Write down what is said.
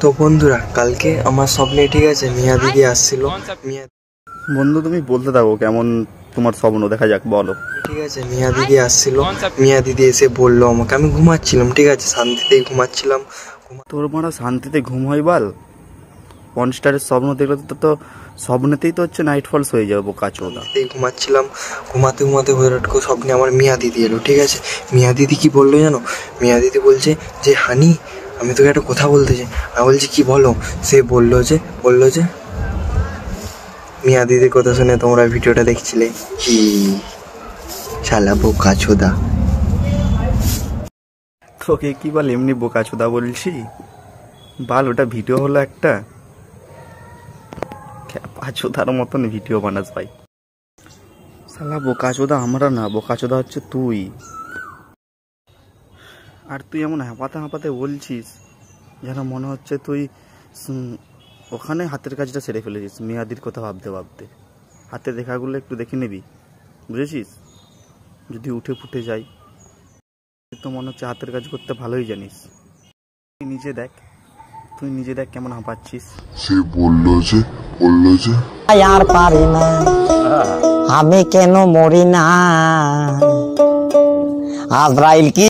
তো বন্ধুরা, কালকে আমার স্বপ্নে ঠিক আছে মিয়া দিদি আসছিল। বন্ধু তুমি বলতে থাকো কেমন তোমার স্বপ্ন, দেখা যাক বলো। ঠিক আছে, মিয়া দিদি আসছিল। মিয়া দিদি এসে বললো আমাকে, আমি ঘুমাচ্ছিলাম, ঠিক আছে, শান্তিতেই ঘুমাচ্ছিলাম। তোর মারা শান্তিতে ঘুম হয় বাল? পনস্টারের স্বপ্ন দেখলে তো স্বপ্নেতেই তো হচ্ছে নাইট ফলস হয়ে যাবো কাচোদা। ঘুমাচ্ছিলাম, ঘুমাতে ঘুমাতে হঠাৎ করে স্বপ্নে আমার মিয়া দিদি এলো, ঠিক আছে। মিয়া দিদি কি বললো জানো? মিয়া দিদি বলছে যে হানি, আমি তোকে একটা কথা বলতে চাই। আমি বলছি কি বলো? সে বললো যে মিয়া দিদির কথা শুনে তোমরা ভিডিওটা দেখছিলে, কি শালা বোকা চোদা। তোকে কি বল এমনি বোকা চোদা বলছি বাল? ওটা ভিডিও হলো একটা চোদার মতন ভিডিও বানাস ভাই। শালা বোকা চোদা আমরা না, বোকা চোদা হচ্ছে তুই। আর তুই এমন হাঁপাতে হাঁপাতে বলছিস যেন মনে হচ্ছে তুই ওখানে হাতের কাজটা সেরে ফেলেছিস মেয়াদির কথা ভাবতে ভাবতে। হাতের রেখাগুলো একটু দেখে নিবি, বুঝেছিস? যদি উঠে ফুটে যাই তো মনে হচ্ছে হাতের কাজ করতে ভালোই জানিস। তুই নিজে দেখ কেমন হাঁপাচ্ছিস। সে বললো যে আর পারি না, আমি কেন মরি না? আজরাইল কি